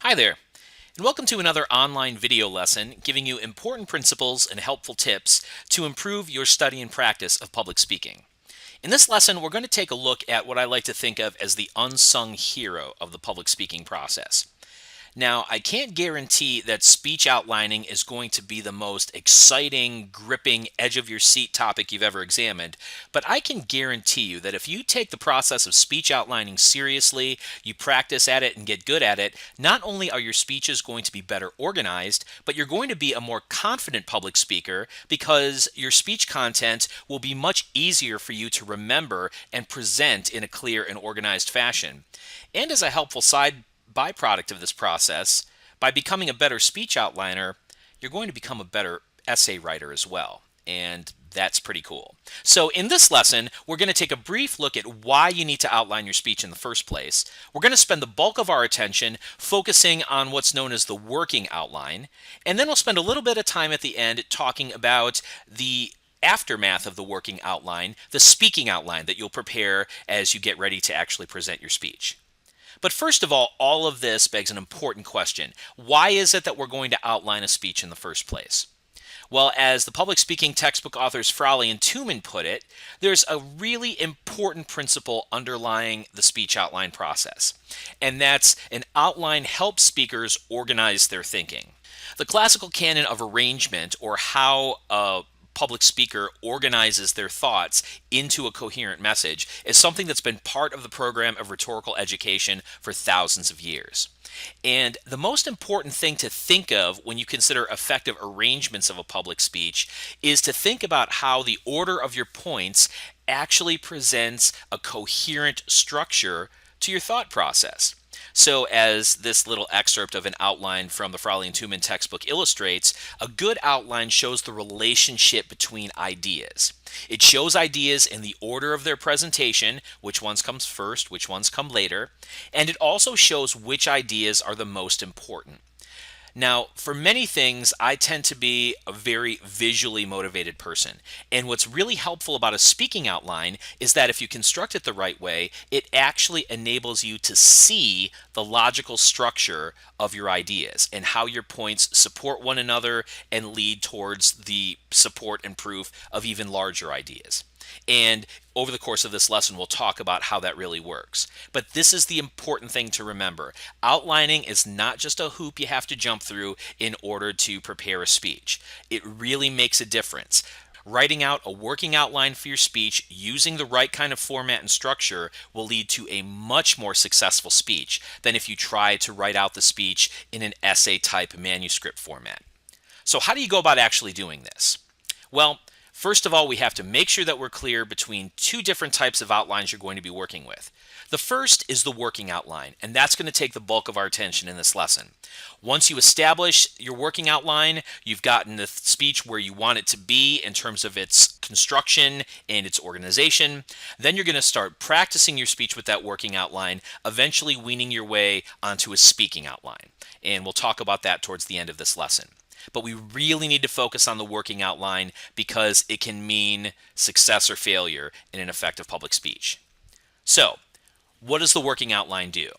Hi there, and welcome to another online video lesson giving you important principles and helpful tips to improve your study and practice of public speaking. In this lesson, we're going to take a look at what I like to think of as the unsung hero of the public speaking process. Now, I can't guarantee that speech outlining is going to be the most exciting, gripping, edge of your seat topic you've ever examined, but I can guarantee you that if you take the process of speech outlining seriously, you practice at it and get good at it, not only are your speeches going to be better organized, but you're going to be a more confident public speaker because your speech content will be much easier for you to remember and present in a clear and organized fashion. And as a helpful side byproduct of this process, by becoming a better speech outliner, you're going to become a better essay writer as well. And that's pretty cool. So in this lesson, we're going to take a brief look at why you need to outline your speech in the first place. We're going to spend the bulk of our attention focusing on what's known as the working outline, and then we'll spend a little bit of time at the end talking about the aftermath of the working outline, the speaking outline that you'll prepare as you get ready to actually present your speech. But first of all of this begs an important question. Why is it that we're going to outline a speech in the first place? Well, as the public speaking textbook authors Fraleigh and Tuman put it, there's a really important principle underlying the speech outline process, and that's an outline helps speakers organize their thinking. The classical canon of arrangement, or how a public speaker organizes their thoughts into a coherent message, is something that's been part of the program of rhetorical education for thousands of years. And the most important thing to think of when you consider effective arrangements of a public speech is to think about how the order of your points actually presents a coherent structure to your thought process. So as this little excerpt of an outline from the Fraleigh and Tuman textbook illustrates, a good outline shows the relationship between ideas. It shows ideas in the order of their presentation, which ones comes first, which ones come later, and it also shows which ideas are the most important. Now, for many things, I tend to be a very visually motivated person. And what's really helpful about a speaking outline is that if you construct it the right way, it actually enables you to see the logical structure of your ideas and how your points support one another and lead towards the support and proof of even larger ideas. And over the course of this lesson, we'll talk about how that really works. But this is the important thing to remember. Outlining is not just a hoop you have to jump through in order to prepare a speech. It really makes a difference. Writing out a working outline for your speech using the right kind of format and structure will lead to a much more successful speech than if you try to write out the speech in an essay type manuscript format. So how do you go about actually doing this? Well, first of all, we have to make sure that we're clear between two different types of outlines you're going to be working with. The first is the working outline, and that's going to take the bulk of our attention in this lesson. Once you establish your working outline, you've gotten the speech where you want it to be in terms of its construction and its organization, then you're going to start practicing your speech with that working outline, eventually weaning your way onto a speaking outline. And we'll talk about that towards the end of this lesson. But we really need to focus on the working outline because it can mean success or failure in an effective public speech. So, what does the working outline do?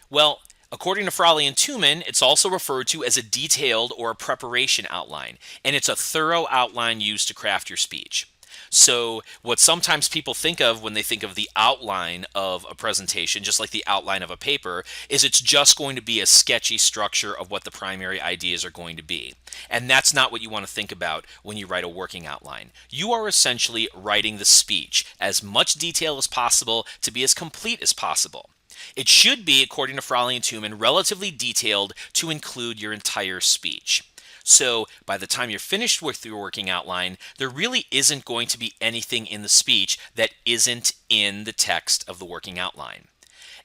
Well, according to Fraleigh and Tuman, it's also referred to as a detailed or a preparation outline, and it's a thorough outline used to craft your speech. So what sometimes people think of when they think of the outline of a presentation, just like the outline of a paper, is it's just going to be a sketchy structure of what the primary ideas are going to be. And that's not what you want to think about when you write a working outline. You are essentially writing the speech as much detail as possible to be as complete as possible. It should be, according to Fraleigh and Tuman, relatively detailed to include your entire speech. So by the time you're finished with your working outline, there really isn't going to be anything in the speech that isn't in the text of the working outline.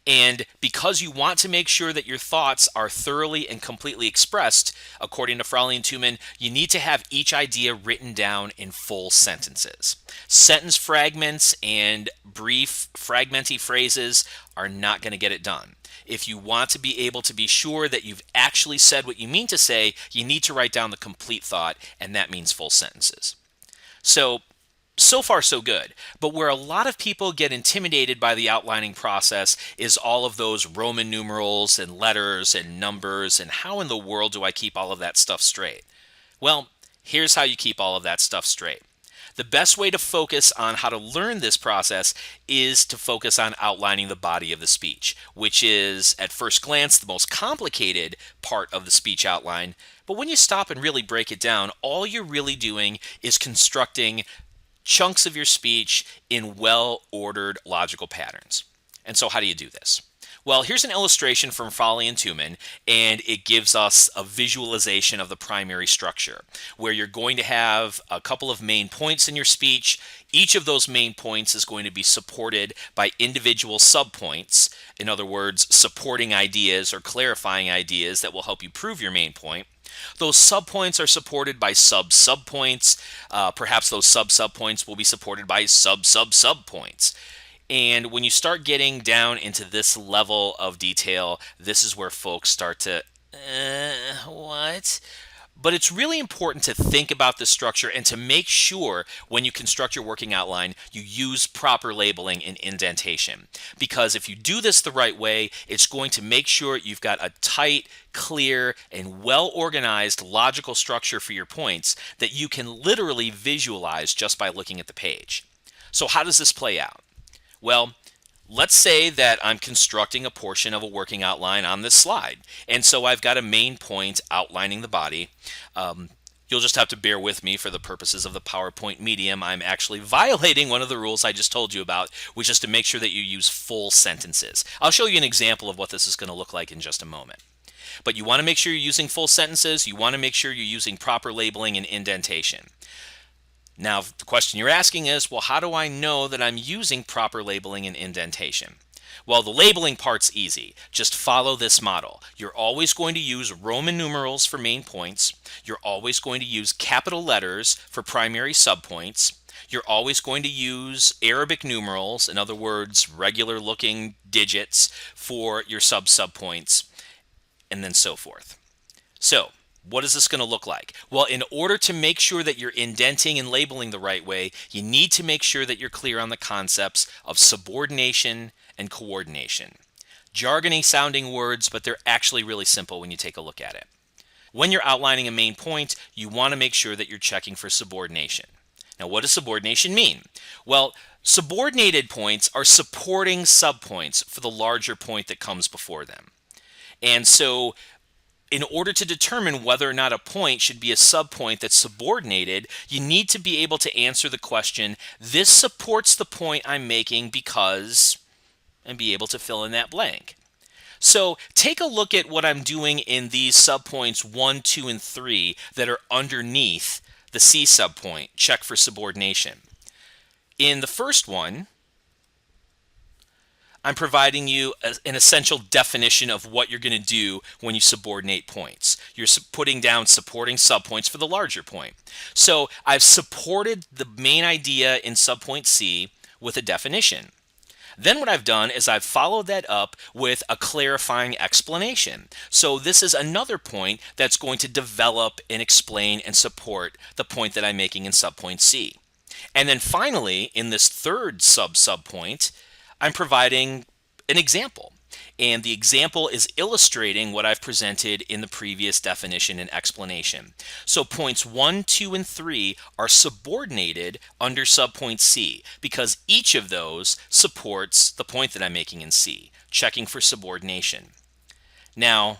And because you want to make sure that your thoughts are thoroughly and completely expressed, according to Fraleigh and Tuman, you need to have each idea written down in full sentences. Sentence fragments and brief, fragmenty phrases are not going to get it done. If you want to be able to be sure that you've actually said what you mean to say, you need to write down the complete thought, and that means full sentences. So So far, so good. But where a lot of people get intimidated by the outlining process is all of those Roman numerals and letters and numbers, and how in the world do I keep all of that stuff straight? Well, here's how you keep all of that stuff straight. The best way to focus on how to learn this process is to focus on outlining the body of the speech, which is, at first glance, the most complicated part of the speech outline. But when you stop and really break it down, all you're really doing is constructing chunks of your speech in well-ordered logical patterns. And so how do you do this? Well, here's an illustration from Fraleigh and Tuman, and it gives us a visualization of the primary structure, where you're going to have a couple of main points in your speech. Each of those main points is going to be supported by individual subpoints, in other words, supporting ideas or clarifying ideas that will help you prove your main point. Those subpoints are supported by subpoints. Perhaps those subpoints will be supported by subpoints. And when you start getting down into this level of detail, this is where folks start to, what? But it's really important to think about the structure and to make sure when you construct your working outline, you use proper labeling and indentation. Because if you do this the right way, it's going to make sure you've got a tight, clear, and well-organized logical structure for your points that you can literally visualize just by looking at the page. So how does this play out? Well, let's say that I'm constructing a portion of a working outline on this slide. And so I've got a main point outlining the body. You'll just have to bear with me for the purposes of the PowerPoint medium. I'm actually violating one of the rules I just told you about, which is to make sure that you use full sentences. I'll show you an example of what this is going to look like in just a moment. But you want to make sure you're using full sentences. You want to make sure you're using proper labeling and indentation. Now, the question you're asking is, well, how do I know that I'm using proper labeling and indentation? Well, the labeling part's easy. Just follow this model. You're always going to use Roman numerals for main points. You're always going to use capital letters for primary subpoints. You're always going to use Arabic numerals, in other words, regular looking digits for your subpoints, and then so forth. So, what is this going to look like? Well, in order to make sure that you're indenting and labeling the right way, you need to make sure that you're clear on the concepts of subordination and coordination. Jargony sounding words, but they're actually really simple when you take a look at it. When you're outlining a main point, you want to make sure that you're checking for subordination. Now, what does subordination mean? Well, subordinated points are supporting subpoints for the larger point that comes before them. And so, in order to determine whether or not a point should be a subpoint that's subordinated, you need to be able to answer the question, this supports the point I'm making because, and be able to fill in that blank. So take a look at what I'm doing in these subpoints 1, 2, and 3 that are underneath the C subpoint, check for subordination. In the first one, I'm providing you an essential definition of what you're going to do when you subordinate points. You're putting down supporting subpoints for the larger point. So I've supported the main idea in subpoint C with a definition. Then what I've done is I've followed that up with a clarifying explanation. So this is another point that's going to develop and explain and support the point that I'm making in subpoint C. And then finally, in this third subpoint, I'm providing an example. And the example is illustrating what I've presented in the previous definition and explanation. So points 1, 2, and 3 are subordinated under subpoint C because each of those supports the point that I'm making in C, checking for subordination. Now,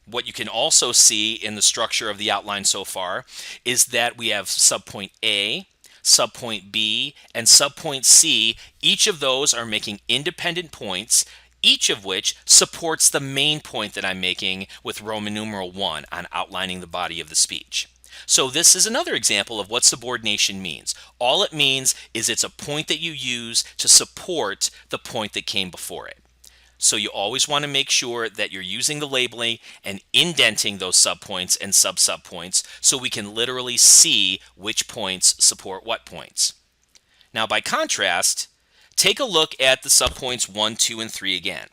what you can also see in the structure of the outline so far is that we have subpoint A, subpoint B, and subpoint C. Each of those are making independent points, each of which supports the main point that I'm making with Roman numeral 1 on outlining the body of the speech. So this is another example of what subordination means. All it means is it's a point that you use to support the point that came before it. So you always want to make sure that you're using the labeling and indenting those subpoints and subpoints so we can literally see which points support what points. Now, by contrast, take a look at the subpoints 1, 2, and 3 again.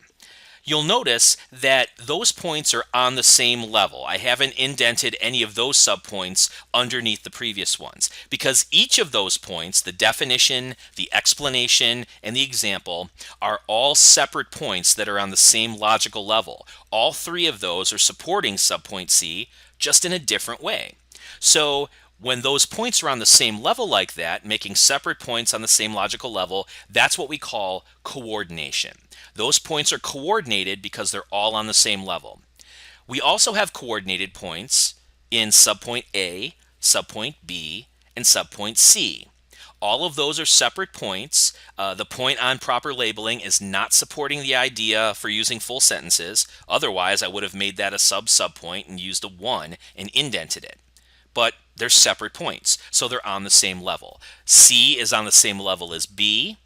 you'll notice that those points are on the same level. I haven't indented any of those subpoints underneath the previous ones because each of those points, the definition, the explanation, and the example, are all separate points that are on the same logical level. All three of those are supporting subpoint C, just in a different way. So when those points are on the same level like that, making separate points on the same logical level, that's what we call coordination. Those points are coordinated because they're all on the same level. We also have coordinated points in subpoint A, subpoint B, and subpoint C. All of those are separate points. The point on proper labeling is not supporting the idea for using full sentences. Otherwise, I would have made that a subpoint and used a 1 and indented it. But they're separate points, so they're on the same level. C is on the same level as B,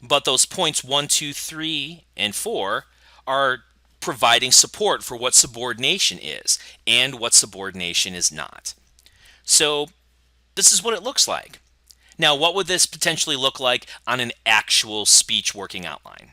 but those points 1, 2, 3, and 4 are providing support for what subordination is and what subordination is not. So this is what it looks like. Now, what would this potentially look like on an actual speech working outline?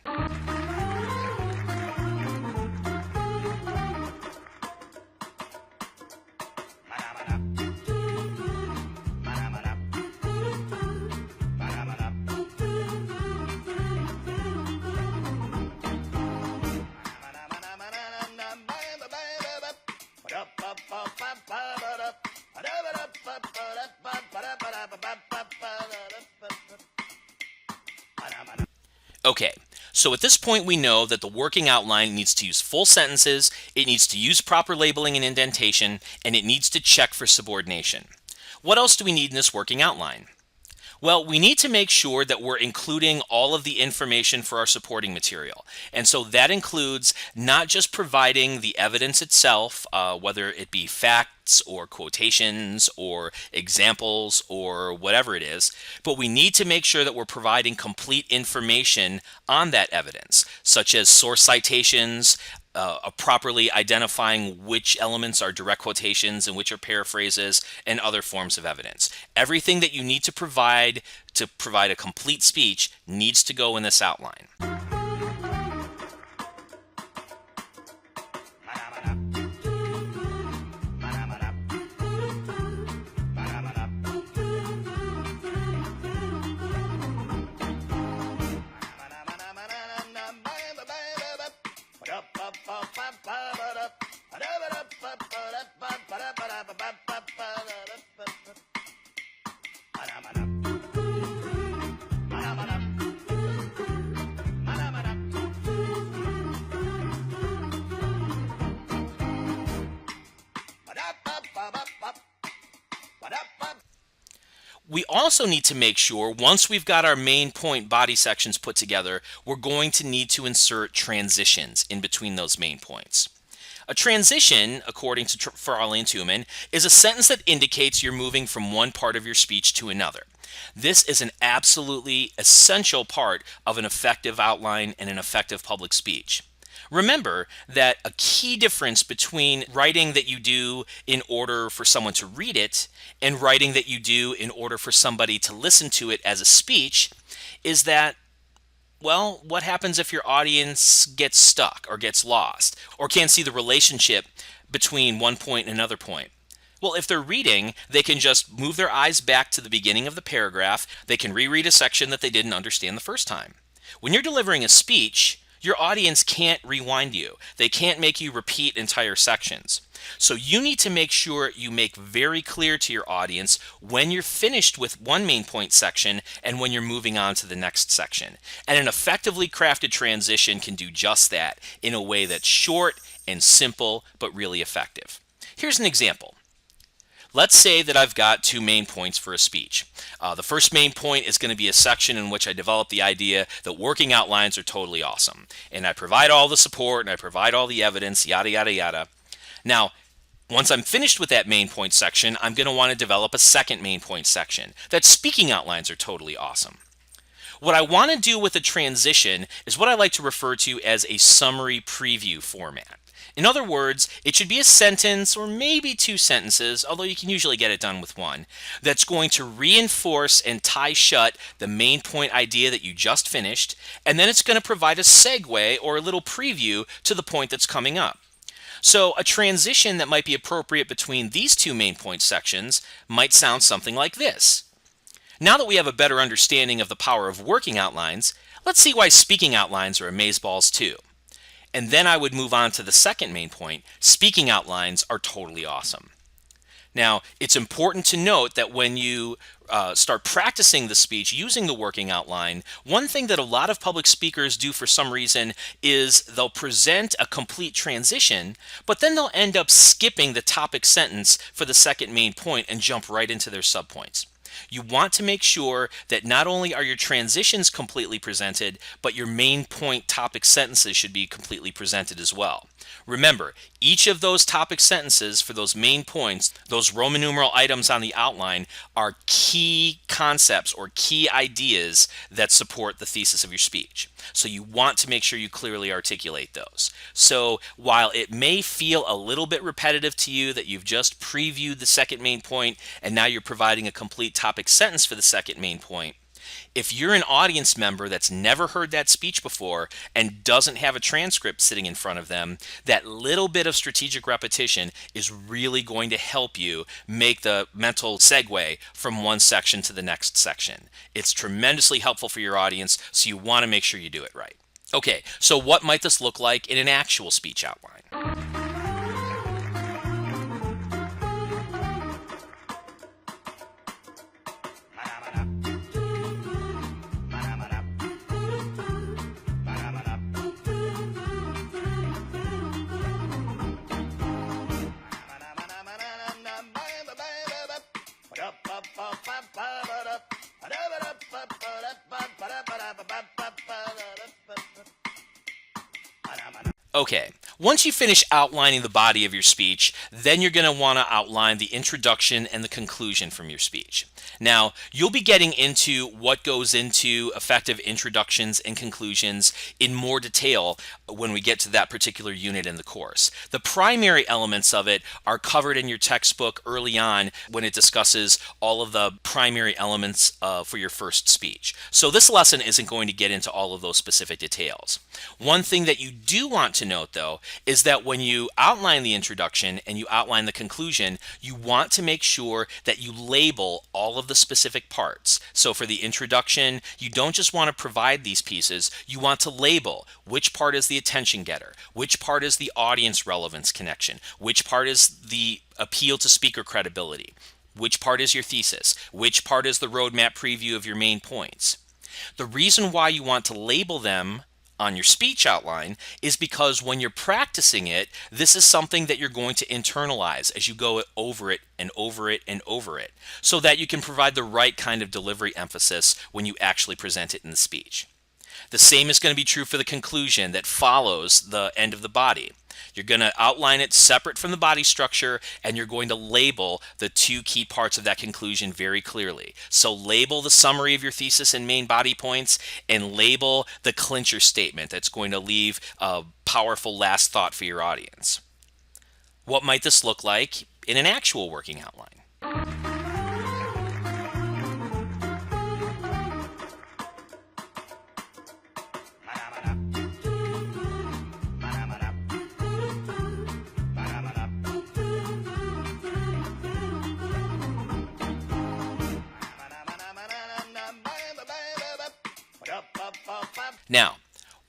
Okay, so at this point we know that the working outline needs to use full sentences, it needs to use proper labeling and indentation, and it needs to check for subordination. What else do we need in this working outline? Well, we need to make sure that we're including all of the information for our supporting material. And so that includes not just providing the evidence itself, whether it be facts or quotations or examples or whatever it is, but we need to make sure that we're providing complete information on that evidence, such as source citations, properly identifying which elements are direct quotations and which are paraphrases, and other forms of evidence. Everything that you need to provide a complete speech needs to go in this outline. We also need to make sure once we've got our main point body sections put together, we're going to need to insert transitions in between those main points. A transition, according to Fraleigh and Tuman, is a sentence that indicates you're moving from one part of your speech to another. This is an absolutely essential part of an effective outline and an effective public speech. Remember that a key difference between writing that you do in order for someone to read it and writing that you do in order for somebody to listen to it as a speech is that, well, what happens if your audience gets stuck or gets lost or can't see the relationship between one point and another point? Well, if they're reading, they can just move their eyes back to the beginning of the paragraph. They can reread a section that they didn't understand the first time. When you're delivering a speech, your audience can't rewind you. They can't make you repeat entire sections. So you need to make sure you make very clear to your audience when you're finished with one main point section and when you're moving on to the next section. And an effectively crafted transition can do just that in a way that's short and simple but really effective. Here's an example. Let's say that I've got two main points for a speech. The first main point is going to be a section in which I develop the idea that working outlines are totally awesome. And I provide all the support and I provide all the evidence, yada, yada, yada. Now, once I'm finished with that main point section, I'm going to want to develop a second main point section that speaking outlines are totally awesome. What I want to do with a transition is what I like to refer to as a summary preview format. In other words, it should be a sentence or maybe two sentences, although you can usually get it done with one, that's going to reinforce and tie shut the main point idea that you just finished, and then it's going to provide a segue or a little preview to the point that's coming up. So a transition that might be appropriate between these two main point sections might sound something like this. Now that we have a better understanding of the power of working outlines, let's see why speaking outlines are amazeballs too. And then I would move on to the second main point. Speaking outlines are totally awesome. Now, it's important to note that when you start practicing the speech using the working outline, one thing that a lot of public speakers do for some reason is they'll present a complete transition, but then they'll end up skipping the topic sentence for the second main point and jump right into their subpoints. You want to make sure that not only are your transitions completely presented, but your main point topic sentences should be completely presented as well. Remember, each of those topic sentences for those main points, those Roman numeral items on the outline, are key concepts or key ideas that support the thesis of your speech. So you want to make sure you clearly articulate those. So while it may feel a little bit repetitive to you that you've just previewed the second main point and now you're providing a complete topic sentence for the second main point, if you're an audience member that's never heard that speech before and doesn't have a transcript sitting in front of them, that little bit of strategic repetition is really going to help you make the mental segue from one section to the next section. It's tremendously helpful for your audience, so you want to make sure you do it right. Okay, so what might this look like in an actual speech outline? Okay, once you finish outlining the body of your speech, then you're going to want to outline the introduction and the conclusion from your speech. Now, you'll be getting into what goes into effective introductions and conclusions in more detail when we get to that particular unit in the course. The primary elements of it are covered in your textbook early on when it discusses all of the primary elements for your first speech. So this lesson isn't going to get into all of those specific details. One thing that you do want to note, though, is that when you outline the introduction and you outline the conclusion, you want to make sure that you label all of the specific parts. So for the introduction, you don't just want to provide these pieces, you want to label which part is the attention getter, which part is the audience relevance connection, which part is the appeal to speaker credibility, which part is your thesis, which part is the roadmap preview of your main points. The reason why you want to label them on your speech outline is because when you're practicing it, this is something that you're going to internalize as you go over it and over it and over it, so that you can provide the right kind of delivery emphasis when you actually present it in the speech. The same is going to be true for the conclusion that follows the end of the body. You're going to outline it separate from the body structure, and you're going to label the two key parts of that conclusion very clearly. So label the summary of your thesis and main body points, and label the clincher statement that's going to leave a powerful last thought for your audience. What might this look like in an actual working outline? Now,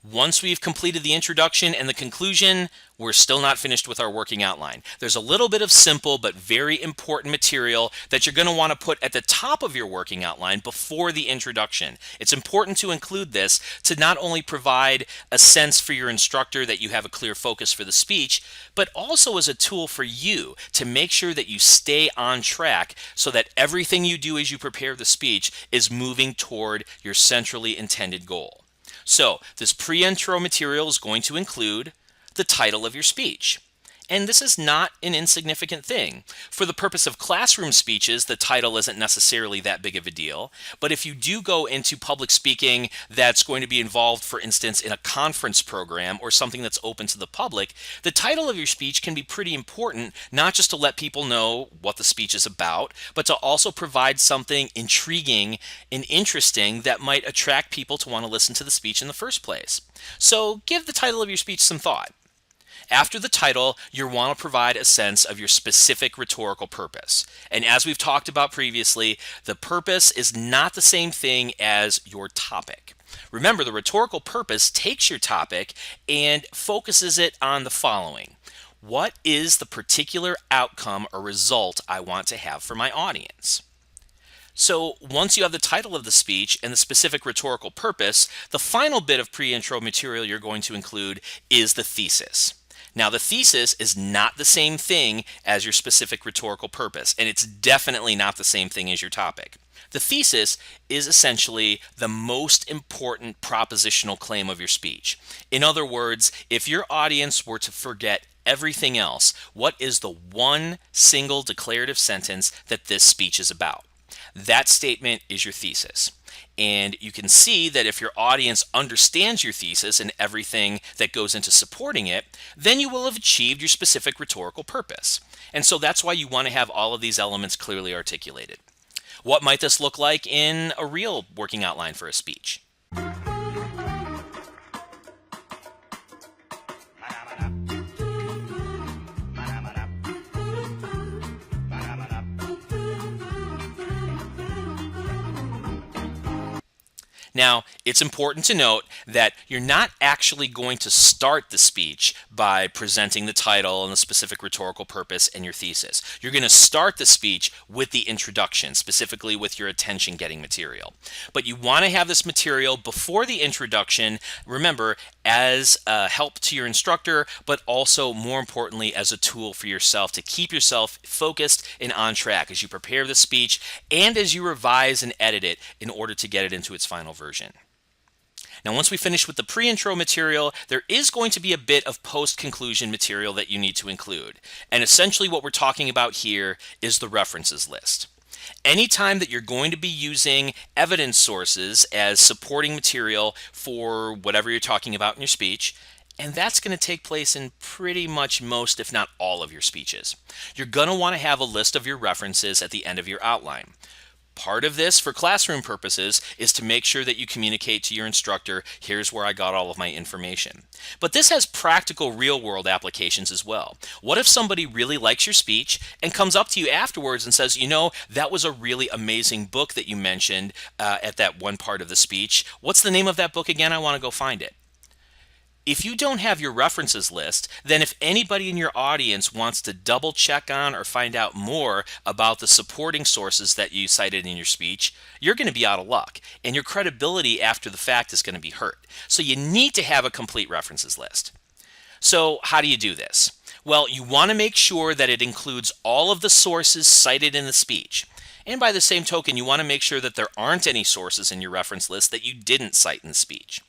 once we've completed the introduction and the conclusion, we're still not finished with our working outline. There's a little bit of simple but very important material that you're going to want to put at the top of your working outline before the introduction. It's important to include this to not only provide a sense for your instructor that you have a clear focus for the speech, but also as a tool for you to make sure that you stay on track so that everything you do as you prepare the speech is moving toward your centrally intended goal. So this pre-intro material is going to include the title of your speech. And this is not an insignificant thing. For the purpose of classroom speeches, the title isn't necessarily that big of a deal. But if you do go into public speaking that's going to be involved, for instance, in a conference program or something that's open to the public, the title of your speech can be pretty important, not just to let people know what the speech is about, but to also provide something intriguing and interesting that might attract people to want to listen to the speech in the first place. So give the title of your speech some thought. After the title, you'll want to provide a sense of your specific rhetorical purpose. And as we've talked about previously, the purpose is not the same thing as your topic. Remember, the rhetorical purpose takes your topic and focuses it on the following. What is the particular outcome or result I want to have for my audience? So once you have the title of the speech and the specific rhetorical purpose, the final bit of pre-intro material you're going to include is the thesis. Now, the thesis is not the same thing as your specific rhetorical purpose, and it's definitely not the same thing as your topic. The thesis is essentially the most important propositional claim of your speech. In other words, if your audience were to forget everything else, what is the one single declarative sentence that this speech is about? That statement is your thesis. And you can see that if your audience understands your thesis and everything that goes into supporting it, then you will have achieved your specific rhetorical purpose. And so that's why you want to have all of these elements clearly articulated. What might this look like in a real working outline for a speech? Now, it's important to note that you're not actually going to start the speech by presenting the title and the specific rhetorical purpose and your thesis. You're going to start the speech with the introduction, specifically with your attention-getting material. But you want to have this material before the introduction, remember, as a help to your instructor, but also, more importantly, as a tool for yourself to keep yourself focused and on track as you prepare the speech and as you revise and edit it in order to get it into its final version. Now, once we finish with the pre-intro material, there is going to be a bit of post-conclusion material that you need to include. And essentially what we're talking about here is the references list. Anytime that you're going to be using evidence sources as supporting material for whatever you're talking about in your speech, and that's going to take place in pretty much most, if not all, of your speeches, you're going to want to have a list of your references at the end of your outline. Part of this, for classroom purposes, is to make sure that you communicate to your instructor, here's where I got all of my information. But this has practical real-world applications as well. What if somebody really likes your speech and comes up to you afterwards and says, you know, that was a really amazing book that you mentioned at that one part of the speech. What's the name of that book again? I want to go find it. If you don't have your references list, then if anybody in your audience wants to double check on or find out more about the supporting sources that you cited in your speech, you're going to be out of luck, and your credibility after the fact is going to be hurt. So you need to have a complete references list. So how do you do this? Well, you want to make sure that it includes all of the sources cited in the speech. And by the same token, you want to make sure that there aren't any sources in your reference list that you didn't cite in the speech.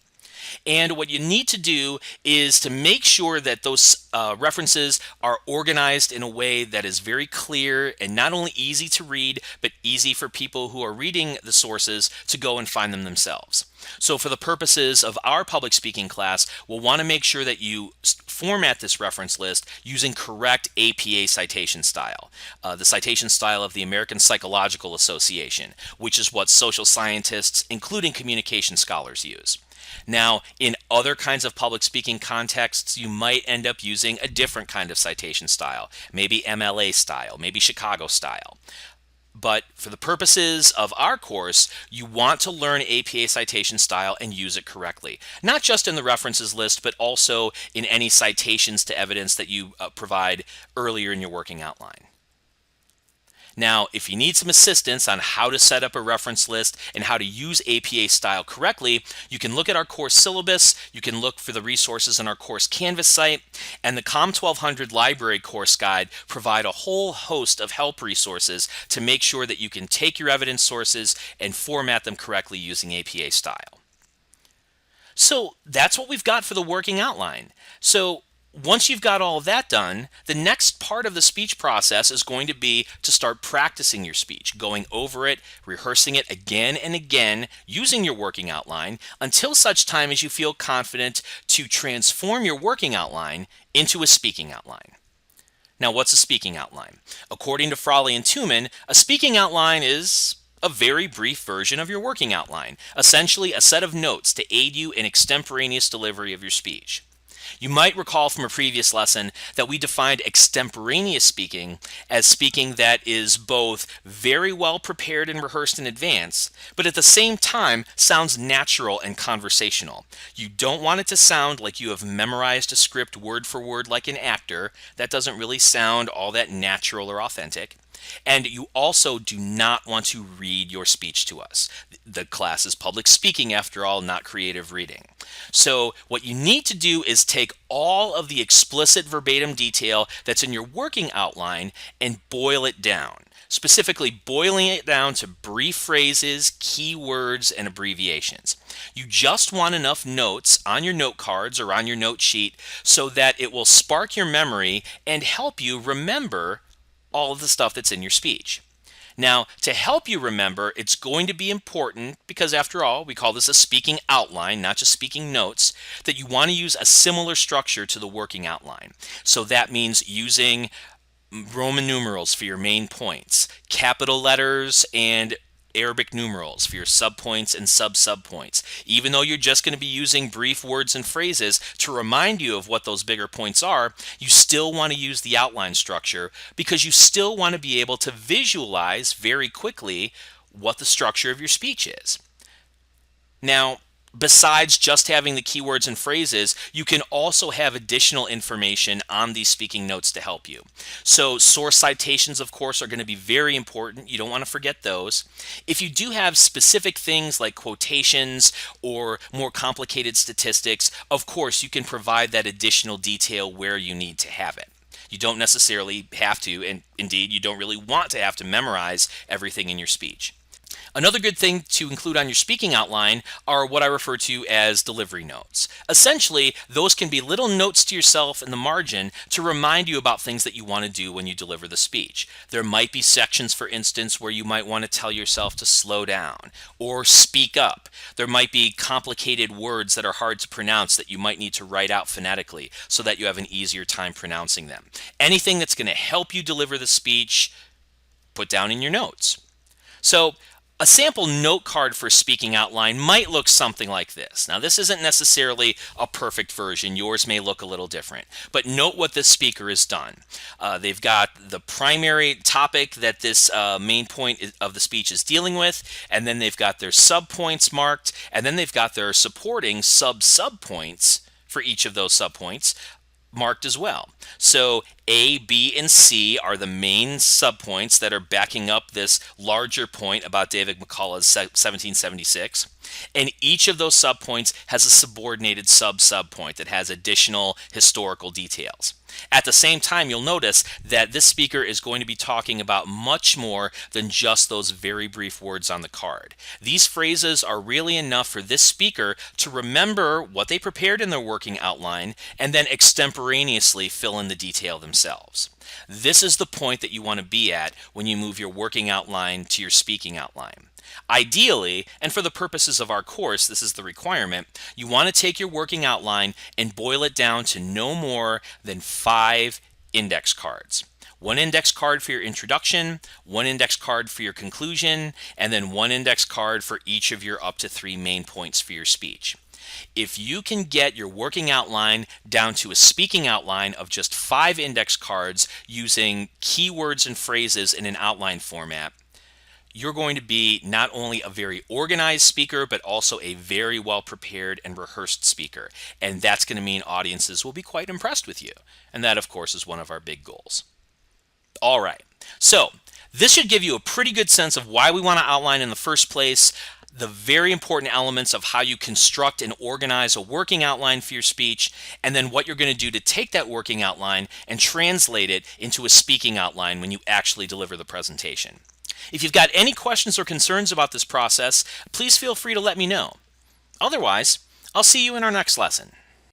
And what you need to do is to make sure that those references are organized in a way that is very clear and not only easy to read, but easy for people who are reading the sources to go and find them themselves. So for the purposes of our public speaking class, we'll want to make sure that you format this reference list using correct APA citation style, the citation style of the American Psychological Association, which is what social scientists, including communication scholars, use. Now, in other kinds of public speaking contexts, you might end up using a different kind of citation style, maybe MLA style, maybe Chicago style. But for the purposes of our course, you want to learn APA citation style and use it correctly. Not just in the references list, but also in any citations to evidence that you provide earlier in your working outline. Now, if you need some assistance on how to set up a reference list and how to use APA style correctly, you can look at our course syllabus, you can look for the resources on our course Canvas site, and the COM 1200 Library Course Guide provide a whole host of help resources to make sure that you can take your evidence sources and format them correctly using APA style. So that's what we've got for the working outline. So Once you've got all of that done, the next part of the speech process is going to be to start practicing your speech, going over it, rehearsing it again and again, using your working outline until such time as you feel confident to transform your working outline into a speaking outline. Now, what's a speaking outline? According to Fraleigh and Tuman, a speaking outline is a very brief version of your working outline, essentially a set of notes to aid you in extemporaneous delivery of your speech. You might recall from a previous lesson that we defined extemporaneous speaking as speaking that is both very well prepared and rehearsed in advance, but at the same time sounds natural and conversational. You don't want it to sound like you have memorized a script word for word like an actor. That doesn't really sound all that natural or authentic. And you also do not want to read your speech to us. The class is public speaking after all, not creative reading. So what you need to do is take all of the explicit verbatim detail that's in your working outline and boil it down. Specifically boiling it down to brief phrases, keywords, and abbreviations. You just want enough notes on your note cards or on your note sheet so that it will spark your memory and help you remember all of the stuff that's in your speech. Now, to help you remember, it's going to be important, because after all, we call this a speaking outline, not just speaking notes, that you want to use a similar structure to the working outline. So that means using Roman numerals for your main points, capital letters and Arabic numerals for your subpoints and sub-subpoints. Even though you're just going to be using brief words and phrases to remind you of what those bigger points are, you still want to use the outline structure because you still want to be able to visualize very quickly what the structure of your speech is. Now, besides just having the keywords and phrases, you can also have additional information on these speaking notes to help you. So source citations, of course, are going to be very important. You don't want to forget those. If you do have specific things like quotations or more complicated statistics, of course, you can provide that additional detail where you need to have it. You don't necessarily have to, and indeed, you don't really want to have to memorize everything in your speech. Another good thing to include on your speaking outline are what I refer to as delivery notes. Essentially, those can be little notes to yourself in the margin to remind you about things that you want to do when you deliver the speech. There might be sections, for instance, where you might want to tell yourself to slow down or speak up. There might be complicated words that are hard to pronounce that you might need to write out phonetically so that you have an easier time pronouncing them. Anything that's going to help you deliver the speech, put down in your notes. So, a sample note card for speaking outline might look something like this. Now, this isn't necessarily a perfect version. Yours may look a little different. But note what this speaker has done. They've got the primary topic that this main point of the speech is dealing with, and then they've got their subpoints marked, and then they've got their supporting sub-subpoints for each of those subpoints marked as well. So A, B, and C are the main subpoints that are backing up this larger point about David McCullough's 1776. And each of those subpoints has a subordinated sub-subpoint that has additional historical details. At the same time, you'll notice that this speaker is going to be talking about much more than just those very brief words on the card. These phrases are really enough for this speaker to remember what they prepared in their working outline and then extemporaneously fill in the detail themselves. This is the point that you want to be at when you move your working outline to your speaking outline. Ideally, and for the purposes of our course, this is the requirement, you want to take your working outline and boil it down to no more than 5 index cards. One index card for your introduction, one index card for your conclusion, and then one index card for each of your up to 3 main points for your speech. If you can get your working outline down to a speaking outline of just 5 index cards using keywords and phrases in an outline format, you're going to be not only a very organized speaker, but also a very well prepared and rehearsed speaker. And that's going to mean audiences will be quite impressed with you. And that, of course, is one of our big goals. All right. So this should give you a pretty good sense of why we want to outline in the first place, the very important elements of how you construct and organize a working outline for your speech, and then what you're going to do to take that working outline and translate it into a speaking outline when you actually deliver the presentation. If you've got any questions or concerns about this process, please feel free to let me know. Otherwise, I'll see you in our next lesson.